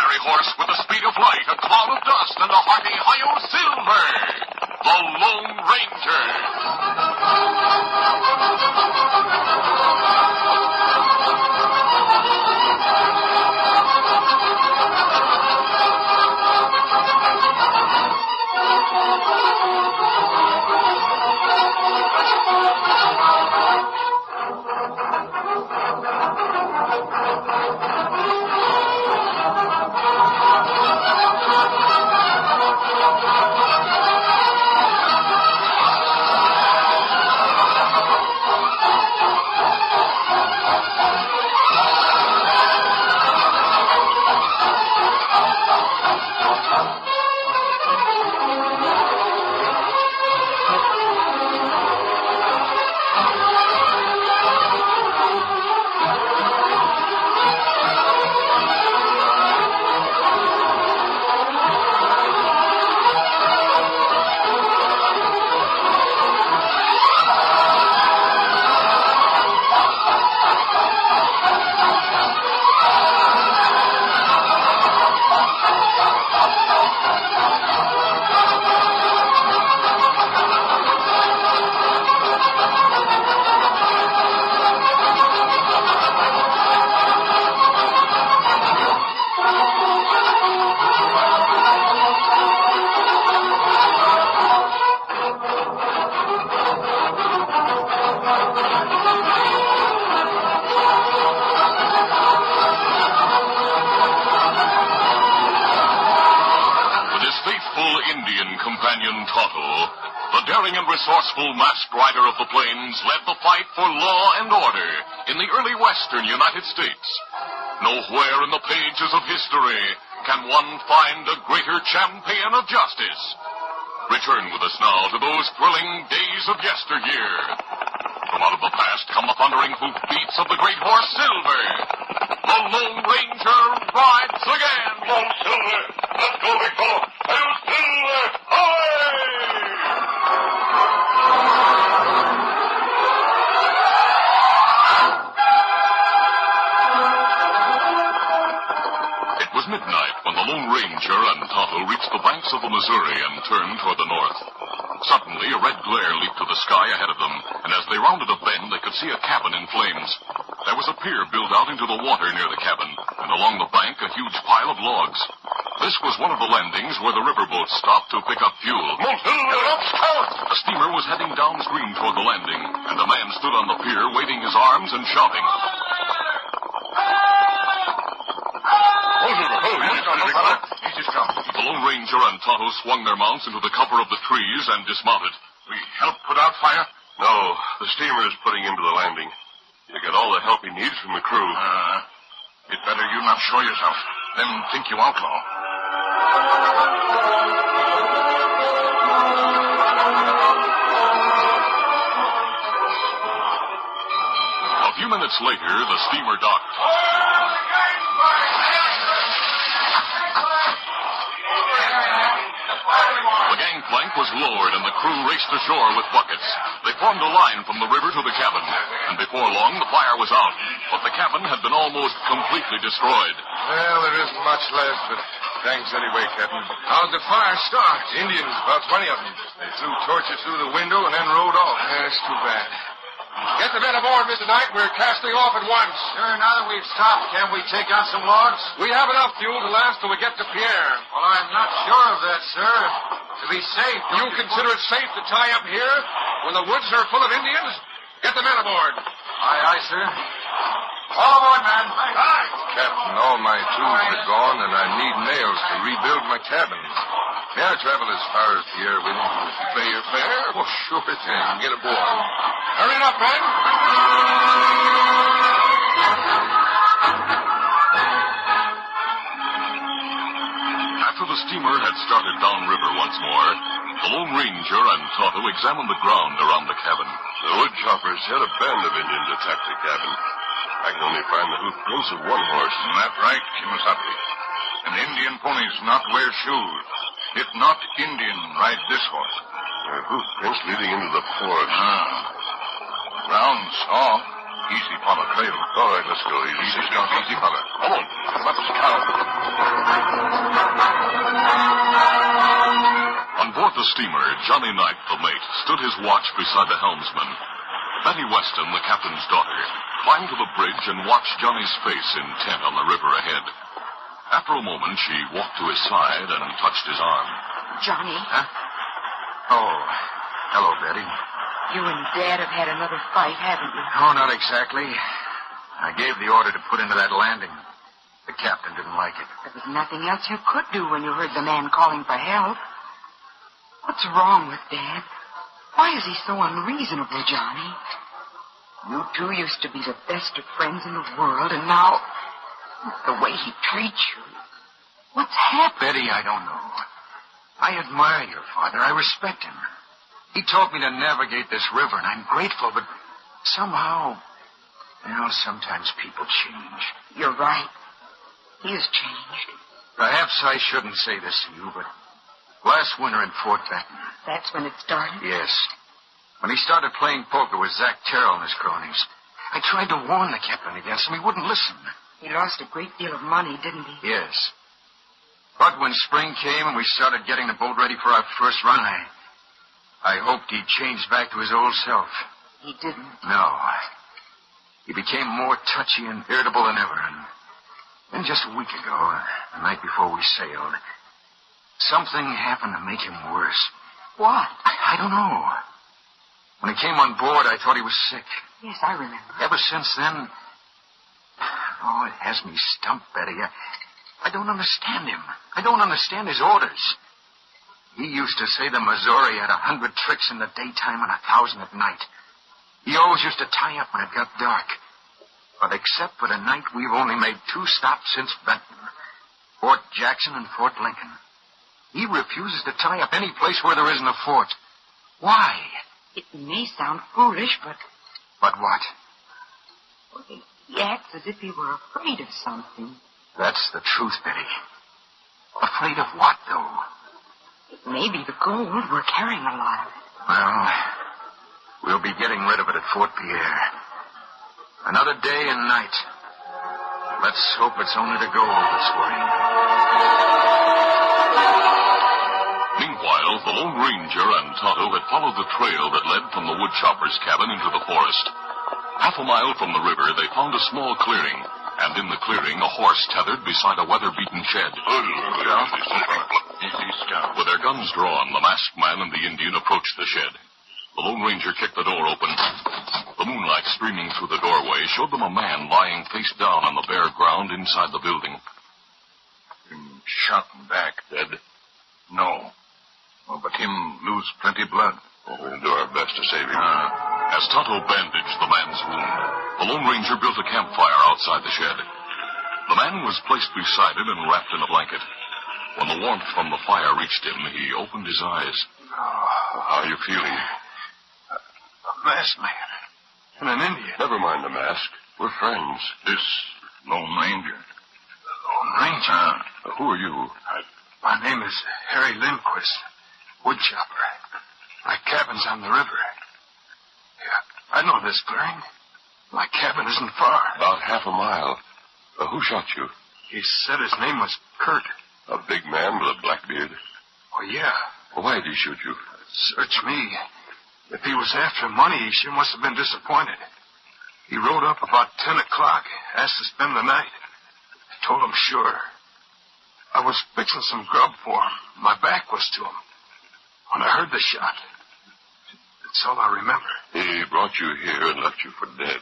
fiery horse with the speed of light, a cloud of dust, and a hearty Hi-Yo Silver, the Lone Ranger. Companion Tonto, the daring and resourceful masked rider of the plains, led the fight for law and order in the early western United States. Nowhere in the pages of history can one find a greater champion of justice. Return with us now to those thrilling days of yesteryear. From out of the past come the thundering hoofbeats of the great horse Silver. The Lone Ranger rides again. Come on, Silver. Let's go, big fellow. Hi-Yo Silver! It was midnight when the Lone Ranger and Tonto reached the banks of the Missouri and turned toward the north. Suddenly, a red glare leaped to the sky ahead of them, and as they rounded a bend, they could see a cabin in flames. There was a pier built out into the water near the cabin, and along the bank, a huge pile of logs. This was one of the landings where the riverboats stopped to pick up fuel. A steamer was heading downstream toward the landing, and a man stood on the pier waving his arms and shouting. The Lone Ranger and Tonto swung their mounts into the cover of the trees and dismounted. We help put out fire? No, the steamer is putting him to the landing. You get all the help he needs from the crew. It's better you not show yourself. Then think you outlaw. A few minutes later, the steamer docked. The gangplank was lowered, and the crew raced ashore with buckets. They formed a line from the river to the cabin, and before long the fire was out. But the cabin had been almost completely destroyed. Well, there isn't much left, but thanks anyway, Captain. How'd the fire start? Indians, about 20 of them. They threw torches through the window and then rode off. That's too bad. Get the men aboard, Mr. Knight. We're casting off at once. Sure, now that we've stopped, can we take on some logs? We have enough fuel to last till we get to Pierre. Well, I'm not sure of that, sir. To be safe... You consider it safe to tie up here when the woods are full of Indians? Get the men aboard. Aye, aye, sir. All aboard, man. Aye. Captain, all my tools are gone, and I need nails to rebuild my cabin. May I travel as far as Pierre with you? Pay your fare? Oh, sure thing. Get aboard. Hurry it up, men. After the steamer had started downriver once more, the Lone Ranger and Tonto examined the ground around the cabin. The wood choppers said a band of Indians attacked the cabin. I can only find the hoof prints of one horse. Isn't that right, Kimasabi? An Indian ponies not wear shoes. If not Indian, ride this horse. There are hoof prints leading into the forest. Ground soft. Easy follow trail. All right, let's go. Easy. Easy follow. Come on. Let's count. the steamer, Johnny Knight, the mate, stood his watch beside the helmsman. Betty Weston, the captain's daughter, climbed to the bridge and watched Johnny's face intent on the river ahead. After a moment, she walked to his side and touched his arm. Johnny? Huh? Oh, hello, Betty. You and Dad have had another fight, haven't you? Oh, not exactly. I gave the order to put into that landing. The captain didn't like it. There was nothing else you could do when you heard the man calling for help. What's wrong with Dad? Why is he so unreasonable, Johnny? You two used to be the best of friends in the world, and now the way he treats you. What's happened? Betty, I don't know. I admire your father. I respect him. He taught me to navigate this river, and I'm grateful, but somehow, sometimes people change. You're right. He has changed. Perhaps I shouldn't say this to you, but last winter in Fort Benton. That's when it started? Yes. When he started playing poker with Zach Terrell and his cronies. I tried to warn the captain against him. He wouldn't listen. He lost a great deal of money, didn't he? Yes. But when spring came and we started getting the boat ready for our first run, I hoped he'd change back to his old self. He didn't? No. He became more touchy and irritable than ever. And then just a week ago, the night before we sailed, something happened to make him worse. What? I don't know. When he came on board, I thought he was sick. Yes, I remember. Ever since then, it has me stumped, Betty. I don't understand him. I don't understand his orders. He used to say the Missouri had 100 tricks in the daytime and 1,000 at night. He always used to tie up when it got dark. But except for tonight, we've only made 2 stops since Benton. Fort Jackson and Fort Lincoln. He refuses to tie up any place where there isn't a fort. Why? It may sound foolish, but... But what? Well, he acts as if he were afraid of something. That's the truth, Betty. Afraid of what, though? It may be the gold. We're carrying a lot of it. Well, we'll be getting rid of it at Fort Pierre. Another day and night. Let's hope it's only the gold that's worrying him. Meanwhile, the Lone Ranger and Tonto had followed the trail that led from the woodchopper's cabin into the forest. Half a mile from the river, they found a small clearing, and in the clearing, a horse tethered beside a weather-beaten shed. With their guns drawn, the masked man and the Indian approached the shed. The Lone Ranger kicked the door open. The moonlight streaming through the doorway showed them a man lying face down on the bare ground inside the building. Him shot in back. Dead? No. Oh, but him lose plenty blood. Oh, we'll do our best to save him. As Tonto bandaged the man's wound, the Lone Ranger built a campfire outside the shed. The man was placed beside it and wrapped in a blanket. When the warmth from the fire reached him, he opened his eyes. How are you feeling? A masked man. And an Indian. Never mind the mask. We're friends. This Lone Ranger. The Lone Ranger? Who are you? My name is Harry Lindquist, woodchopper. My cabin's on the river. Yeah, I know this clearing. My cabin isn't far. About half a mile. Who shot you? He said his name was Kurt. A big man with a black beard? Oh, yeah. Why did he shoot you? Search me. If he was after money, he sure must have been disappointed. He rode up about 10 o'clock, asked to spend the night. I told him sure. I was fixing some grub for him. My back was to him. When I heard the shot, that's all I remember. He brought you here and left you for dead.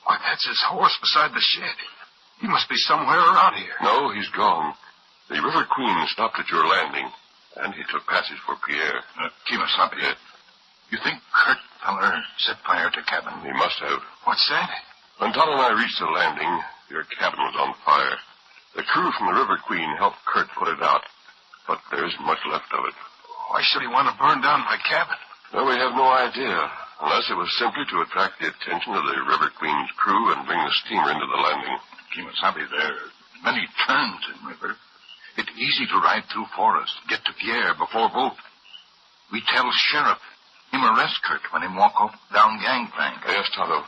Why, that's his horse beside the shed. He must be somewhere around here. No, he's gone. The River Queen stopped at your landing, and he took passage for Pierre. Kemosabe. Yes. You think Kurt feller set fire to cabin? He must have. What's that? When Tonto and I reached the landing, your cabin was on fire. The crew from the River Queen helped Kurt put it out, but there isn't much left of it. Why should he want to burn down my cabin? Well, we have no idea, unless it was simply to attract the attention of the River Queen's crew and bring the steamer into the landing. Kemosabe, there are many turns in river. It's easy to ride through forest, get to Pierre before boat. We tell sheriff, him arrest Kurt when him walk up down gangplank. Yes, Tonto,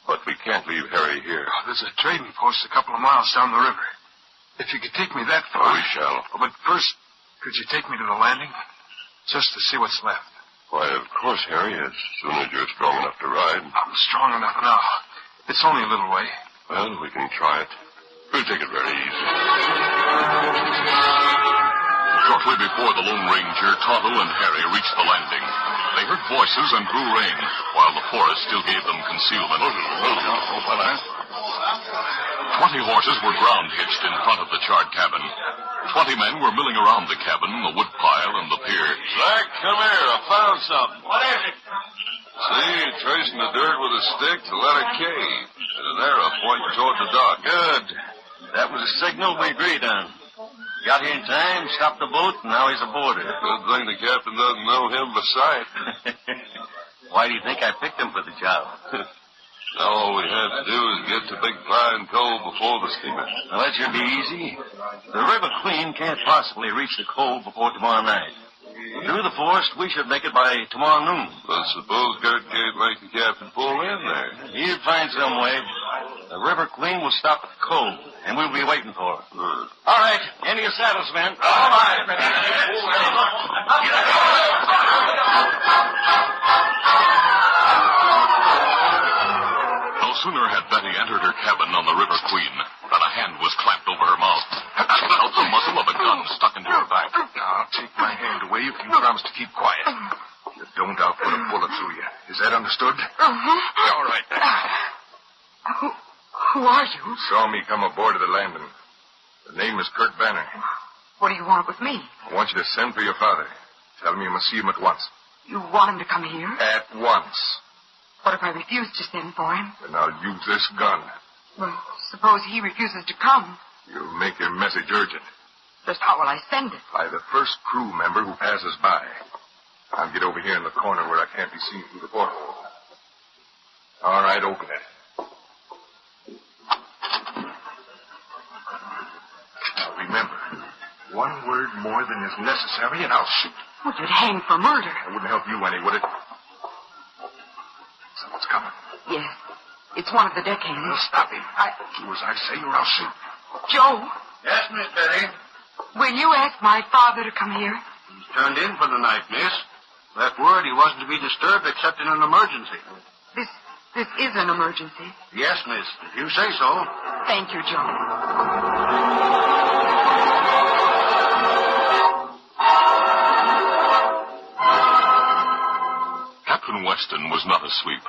but we can't leave Harry here. Oh, there's a trading post a couple of miles down the river. If you could take me that far. We shall. Oh, but first, could you take me to the landing? just to see what's left. Why, of course, Harry, as soon as you're strong enough to ride. I'm strong enough now. It's only a little way. Well, we can try it. We'll take it very easy. Shortly before the Lone Ranger, Tonto and Harry reached the landing. They heard voices and drew rein, while the forest still gave them concealment. 20 horses were ground-hitched in front of the charred cabin. 20 men were milling around the cabin, the wood pile, and the pier. Zach, come here. I found something. What is it? See, tracing the dirt with a stick to the letter K. And an arrow pointing toward the dock. Good. That was a signal we agreed on. Got here in time, stopped the boat, and now he's aboard it. Good thing the captain doesn't know him by sight. Why do you think I picked him for the job? All we have to do is get to Big Pine Cove before the steamer. Well, that should be easy. The River Queen can't possibly reach the cove before tomorrow night. Through the forest, we should make it by tomorrow noon. But suppose Kurt can't make the captain pull in there. He'll find some way. The River Queen will stop at the cove, and we'll be waiting for her. All right, into your saddles, men. All right. No sooner had Betty entered her cabin on the River Queen than a hand was clapped over her mouth. Out the muzzle of a gun stuck into her back. Now, I'll take my hand away if you promise to keep quiet. If you don't, I'll put a bullet through you. Is that understood? All right, then. Who are you? Saw me come aboard of the landing. The name is Kurt Banner. What do you want with me? I want you to send for your father. Tell him you must see him at once. You want him to come here? At once. What if I refuse to send for him? Then I'll use this gun. Well, suppose he refuses to come. You'll make your message urgent. Just how will I send it? By the first crew member who passes by. I'll get over here in the corner where I can't be seen through the porthole. All right, open it. Now, remember, one word more than is necessary, and I'll shoot. Would you hang for murder? That wouldn't help you any, would it? Someone's coming. Yes. It's one of the deckhands. Well, stop him. Do as I say, or I'll shoot. Joe, Yes, Miss Betty. will you ask my father to come here? He's turned in for the night, miss. Left word he wasn't to be disturbed except in an emergency. This is an emergency. Yes, miss. If you say so. Thank you, Joe. Captain Weston was not asleep.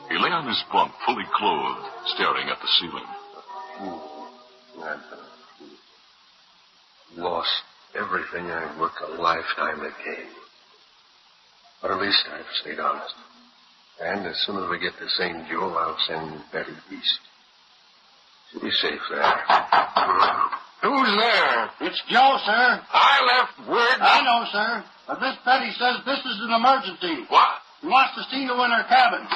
He lay on his bunk, fully clothed, staring at the ceiling. Lost everything I worked a lifetime to gain. But at least I've stayed honest. And as soon as we get to St. Joe, I'll send Betty east. She'll be safe there. Who's there? It's Joe, sir. I left word. I know, sir. But Miss Betty says this is an emergency. What? He wants to see you in her cabin.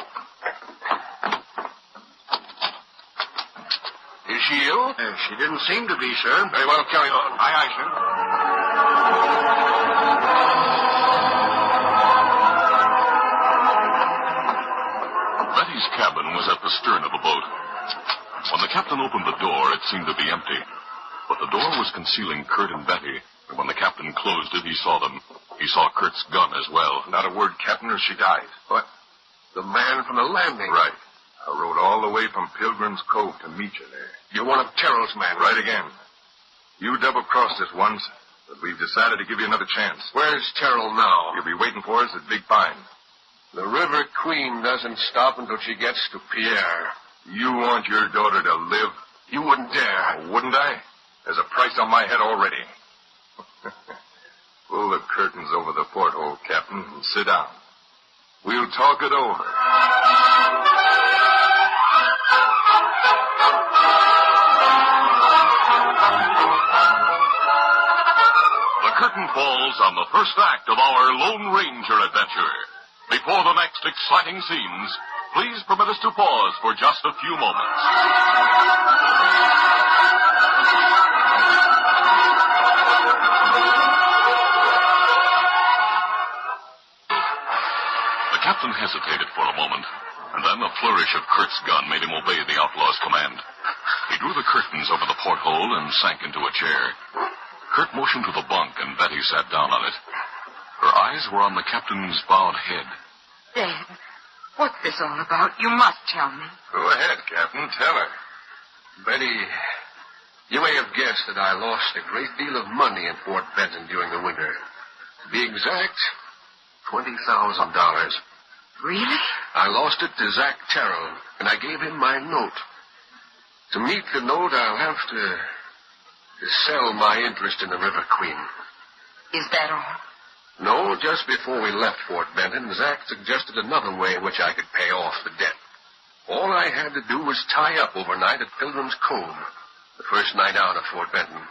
Is she ill? She didn't seem to be, sir. Very well, carry on. Aye, sir. Betty's cabin was at the stern of the boat. When the captain opened the door, it seemed to be empty. But the door was concealing Kurt and Betty, and when the captain closed it, he saw them. He saw Kurt's gun as well. Not a word, Captain, or she died. What? The man from the landing? Right. I rode all the way from Pilgrim's Cove to meet you there. You're one of Terrell's men. Right again. You double-crossed us once, but we've decided to give you another chance. Where's Terrell now? He'll be waiting for us at Big Pine. The River Queen doesn't stop until she gets to Pierre. You want your daughter to live? You wouldn't dare. Oh, wouldn't I? There's a price on my head already. Pull the curtains over the porthole, Captain, and sit down. We'll talk it over. The curtain falls on the first act of our Lone Ranger adventure. Before the next exciting scenes, please permit us to pause for just a few moments. The captain hesitated for a moment, and then a flourish of Kurt's gun made him obey the outlaw's command. He drew the curtains over the porthole and sank into a chair. Kurt motioned to the bunk, and Betty sat down on it. Her eyes were on the captain's bowed head. Dad, what's this all about? You must tell me. Go ahead, Captain. Tell her. Betty, you may have guessed that I lost a great deal of money in Fort Benton during the winter. To be exact, $20,000. Really? I lost it to Zach Terrell, and I gave him my note. To meet the note, I'll have to sell my interest in the River Queen. Is that all? No, just before we left Fort Benton, Zach suggested another way in which I could pay off the debt. All I had to do was tie up overnight at Pilgrim's Cove, the first night out of Fort Benton.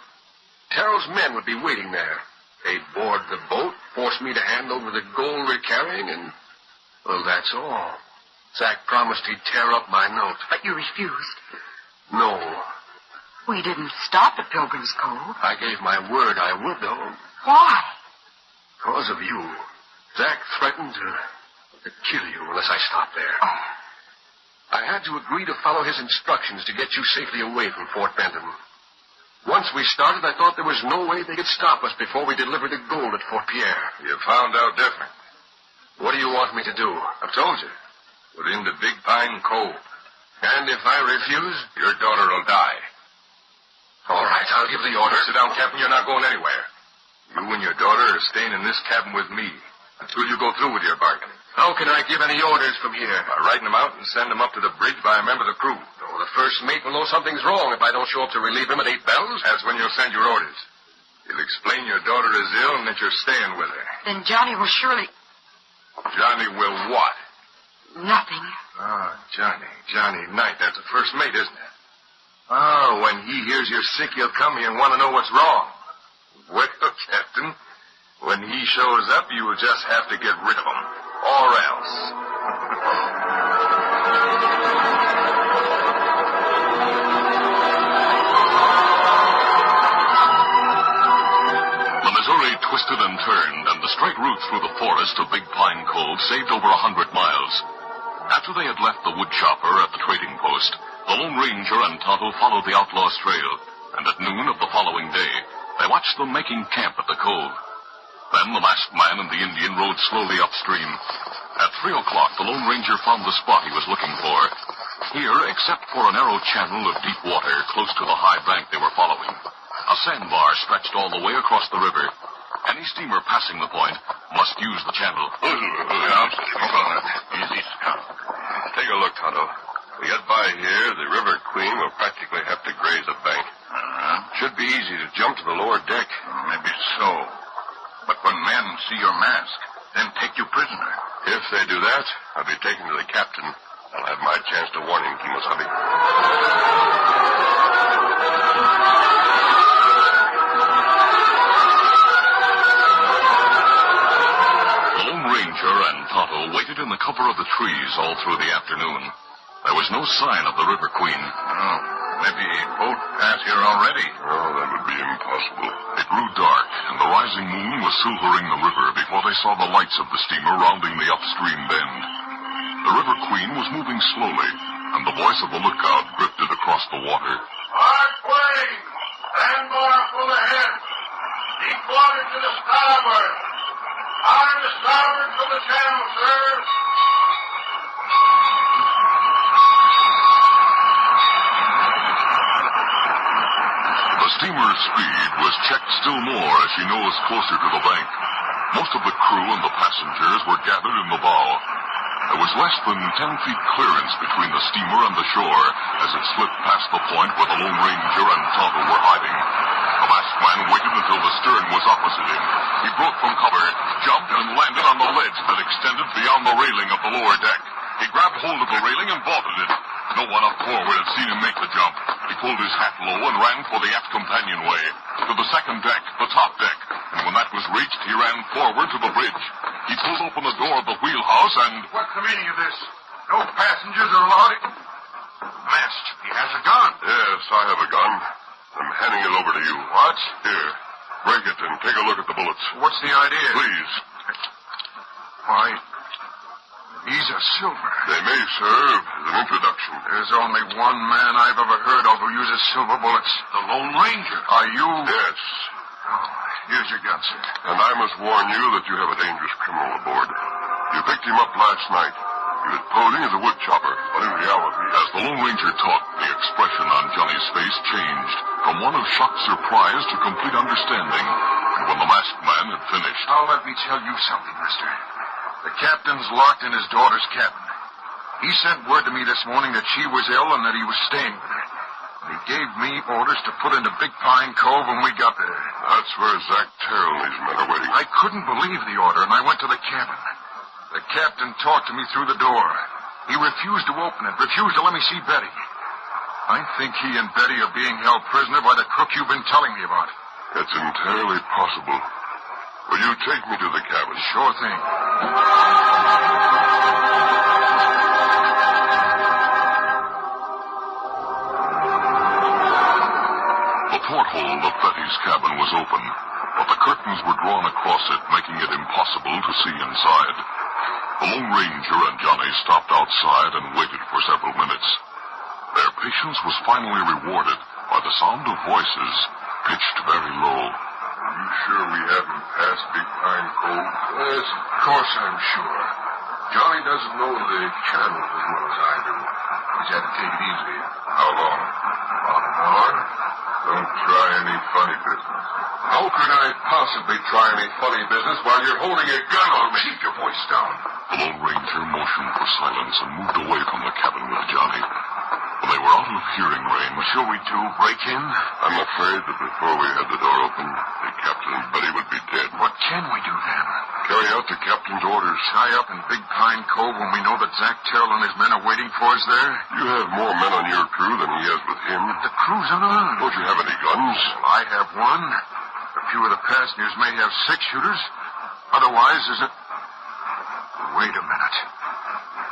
Terrell's men would be waiting there. They'd board the boat, force me to hand over the gold we're carrying, and, well, that's all. Zach promised he'd tear up my note. But you refused. No. We didn't stop at Pilgrim's Cove. I gave my word I would, though. Why? Because of you. Zach threatened to kill you unless I stopped there. Oh. I had to agree to follow his instructions to get you safely away from Fort Benton. Once we started, I thought there was no way they could stop us before we delivered the gold at Fort Pierre. You found out different. What do you want me to do? I've told you. Put into Big Pine Cove. And if I refuse? Your daughter will die. All right, I'll give the order. Sit down, Captain. You're not going anywhere. You and your daughter are staying in this cabin with me until you go through with your bargaining. How can I give any orders from here? By writing them out and send them up to the bridge by a member of the crew. Oh, the first mate will know something's wrong if I don't show up to relieve him at 8 bells. That's when you'll send your orders. You'll explain your daughter is ill and that you're staying with her. Then Johnny will surely... Johnny will what? Nothing. Ah, Johnny Knight. That's the first mate, isn't it? Oh, when he hears you're sick, he'll come here and want to know what's wrong. Well, Captain, when he shows up, you will just have to get rid of him. Or else. The Missouri twisted and turned, and the straight route through the forest of Big Pine Cove saved over 100 miles. After they had left the wood chopper at the trading post, the Lone Ranger and Tonto followed the outlaws' trail, and at noon of the following day, they watched them making camp at the cove. Then the masked man and the Indian rode slowly upstream. At 3 o'clock, the Lone Ranger found the spot he was looking for. Here, except for a narrow channel of deep water close to the high bank they were following, a sandbar stretched all the way across the river. Any steamer passing the point must use the channel. Easy. Take a look, Tonto. We get by here, the River Queen will practically have to graze a bank. Should be easy to jump to the lower deck. Maybe so. But when men see your mask, then take you prisoner. If they do that, I'll be taken to the captain. I'll have my chance to warn him, Kimosabe. The Lone Ranger and Tonto waited in the cover of the trees all through the afternoon. There was no sign of the River Queen. Oh, maybe a boat passed here already. Oh, that would be impossible. It grew dark, and the rising moon was silvering the river before they saw the lights of the steamer rounding the upstream bend. The River Queen was moving slowly, and the voice of the lookout drifted across the water. Hard way! Sandbar full ahead! Deep water to the starboard! Hard to starboard from the channel, sir! The steamer's speed was checked still more as she nosed closer to the bank. Most of the crew and the passengers were gathered in the bow. There was less than 10 feet clearance between the steamer and the shore as it slipped past the point where the Lone Ranger and Tonto were hiding. The masked man waited until the stern was opposite him. He broke from cover, jumped, and landed on the ledge that extended beyond the railing of the lower deck. He grabbed hold of the railing and vaulted it. No one up forward had seen him make the jump. He pulled his hat low and ran for the aft companionway, to the second deck, the top deck. And when that was reached, he ran forward to the bridge. He pulled open the door of the wheelhouse and... What's the meaning of this? No passengers are allowed in? Masked. He has a gun. Yes, I have a gun. I'm handing it over to you. What? Here, break it and take a look at the bullets. What's the idea? Please. Why, these are silver. They may serve as an introduction. There's only one man I've ever heard of who uses silver bullets. The Lone Ranger. Are you? Yes. Oh, Here's your gun, sir. And I must warn you that you have a dangerous criminal aboard. You picked him up last night. He was posing as a wood chopper, but in reality... As the Lone Ranger talked, the expression on Johnny's face changed from one of shocked surprise to complete understanding. And when the masked man had finished... Now, let me tell you something, mister. The captain's locked in his daughter's cabin. He sent word to me this morning that she was ill and that he was staying with her. And he gave me orders to put into Big Pine Cove when we got there. That's where Zach Terrell and his men are waiting. I couldn't believe the order, and I went to the cabin. The captain talked to me through the door. He refused to open it, refused to let me see Betty. I think he and Betty are being held prisoner by the crook you've been telling me about. It's entirely possible. Will you take me to the cabin? Sure thing. The porthole of Betty's cabin was open, but the curtains were drawn across it, making it impossible to see inside. The Lone Ranger and Johnny stopped outside and waited for several minutes. Their patience was finally rewarded by the sound of voices pitched very low. Are you sure we haven't passed Big Pine Cove? Yes, of course I'm sure. Johnny doesn't know the channel as well as I do. He's had to take it easy. How long? About an hour. Don't try any funny business. How could I possibly try any funny business while you're holding a gun on me? Keep your voice down. The Lone Ranger motioned for silence and moved away from the cabin with Johnny. When they were out of hearing range, What shall we do? Break in? I'm afraid that before we had the door open, the captain and Betty would be dead. What can we do then? Carry out the captain's orders. Tie up in Big Pine Cove when we know that Zach Terrell and his men are waiting for us there? You have more men on your crew than he has with him. The crew's unarmed. Don't you have any guns? Well, I have one. A few of the passengers may have 6-shooters. Otherwise, there's a... Wait a minute.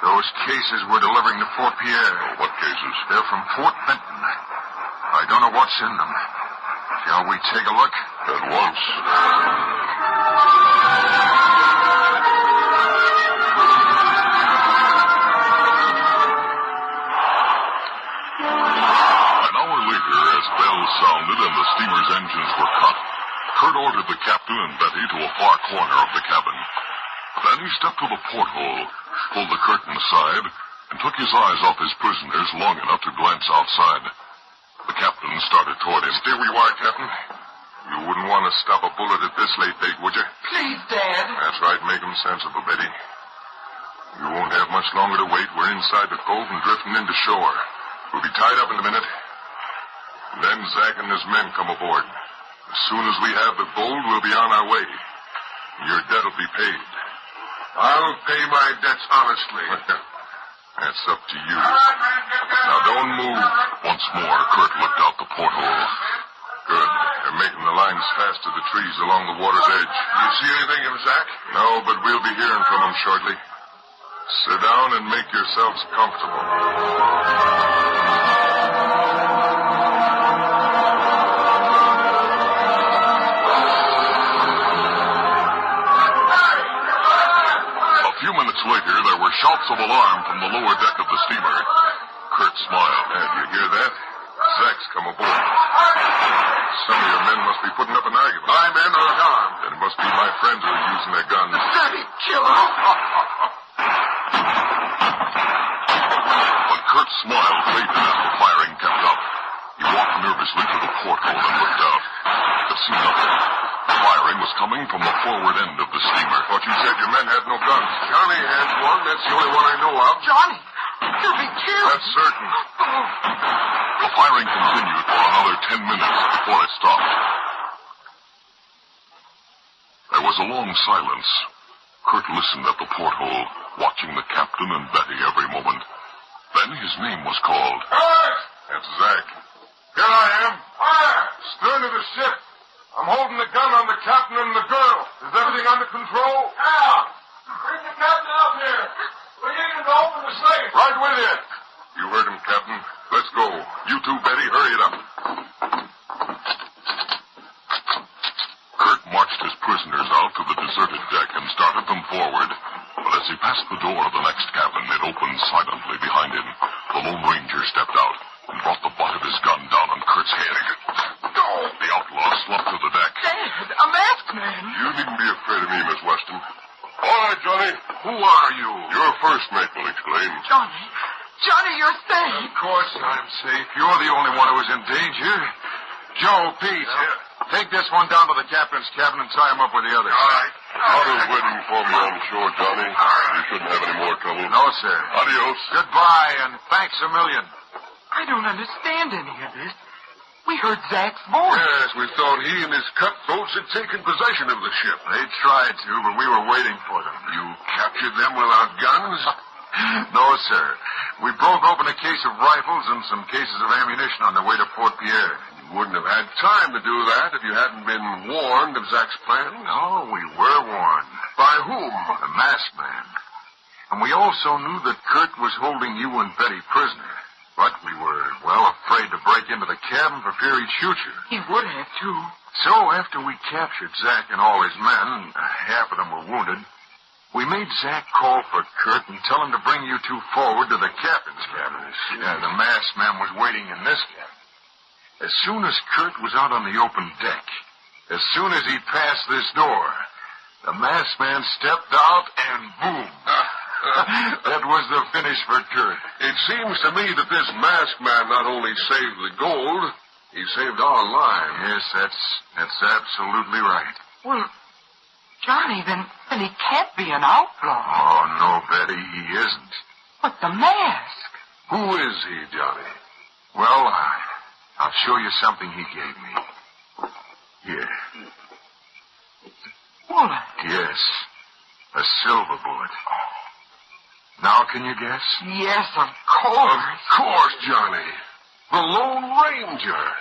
Those cases we're delivering to Fort Pierre. Oh, what cases? They're from Fort Benton. I don't know what's in them. Shall we take a look? At once. An hour later, as bells sounded and the steamer's engines were cut, Kurt ordered the captain and Betty to a far corner of the cabin. Then he stepped to the porthole, pulled the curtain aside, and took his eyes off his prisoners long enough to glance outside. The captain started toward him. Stay where you are, Captain. You wouldn't want to stop a bullet at this late date, would you? Please, Dad. That's right. Make him sensible, Betty. You won't have much longer to wait. We're inside the cove and drifting into shore. We'll be tied up in a minute. And then Zach and his men come aboard. As soon as we have the gold, we'll be on our way. Your debt will be paid. I'll pay my debts honestly. That's up to you. Now don't move. Once more, Kurt looked out the porthole. Good. They're making the lines fast to the trees along the water's edge. You see anything of Zach? No, but we'll be hearing from him shortly. Sit down and make yourselves comfortable. A few minutes later, there were shouts of alarm from the lower deck of the steamer. Kurt smiled. And you hear that? Zach's come aboard. Some of your men must be putting up an argument. My men are armed. Then it must be my friends who are using their guns. Dirty killer. But Kurt's smile faded as the firing kept up. He walked nervously to the porthole and looked out. He could see nothing. The firing was coming from the forward end of the steamer. Thought you said your men had no guns. Johnny has one. That's the only one I know of. Johnny, you'll be killed. That's certain. The firing continued for another 10 minutes before it stopped. There was a long silence. Kurt listened at the porthole, watching the captain and Betty every moment. Then his name was called. Kurt! That's Zach. Here I am. Fire! Stern of the ship. I'm holding the gun on the captain and the girl. Is everything under control? Now, bring the captain up here. We need him to open the safe. Right with you. You heard him, Captain. Let's go. You two, Betty, hurry it up. Kurt marched his prisoners out to the deserted deck and started them forward. But as he passed the door of the next cabin, it opened silently behind him. The Lone Ranger stepped out and brought the butt of his gun down on Kurt's head. The outlaw slumped to the deck. Dad. A masked man. You needn't be afraid of me, Miss Weston. All right, Johnny. Who are you? Your first mate will explain. Johnny. Johnny, you're safe. Of course I'm safe. You're the only one who was in danger. Joe, Pete, take this one down to the captain's cabin and tie him up with the others. All right. Others waiting for me on shore, Johnny. You shouldn't have any more trouble. No, sir. Adios. Goodbye, and thanks a million. I don't understand any of this. We heard Zach's voice. Yes, we thought he and his cutthroats had taken possession of the ship. They tried to, but we were waiting for them. You captured them without guns? No, sir. We broke open a case of rifles and some cases of ammunition on the way to Fort Pierre. You wouldn't have had time to do that if you hadn't been warned of Zach's plan. No, we were warned. By whom? The masked man. And we also knew that Kurt was holding you and Betty prisoner. But we were, well, afraid to break into the cabin for fear he'd shoot you. He would have, too. So after we captured Zach and all his men, half of them were wounded, we made Zach call for Kurt and tell him to bring you two forward to the captain's cabin. Yeah, the masked man was waiting in this cabin. As soon as Kurt was out on the open deck, as soon as he passed this door, the masked man stepped out and boom. That was the finish for Kurt. It seems to me that this masked man not only saved the gold, he saved our lives. Yes, that's absolutely right. Well, Johnny, then he can't be an outlaw. Oh, no, Betty, he isn't. But the mask. Who is he, Johnny? Well, I'll show you something he gave me. Here. Bullet. Yes, a silver bullet. Now, can you guess? Yes, of course. Of course, Johnny. The Lone Ranger.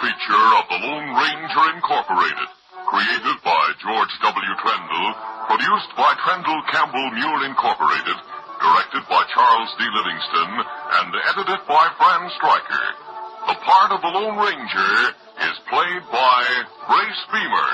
Feature of the Lone Ranger Incorporated, created by George W. Trendle, produced by Trendle Campbell Mule Incorporated, directed by Charles D. Livingston, and edited by Fran Stryker. The part of the Lone Ranger is played by Grace Beamer.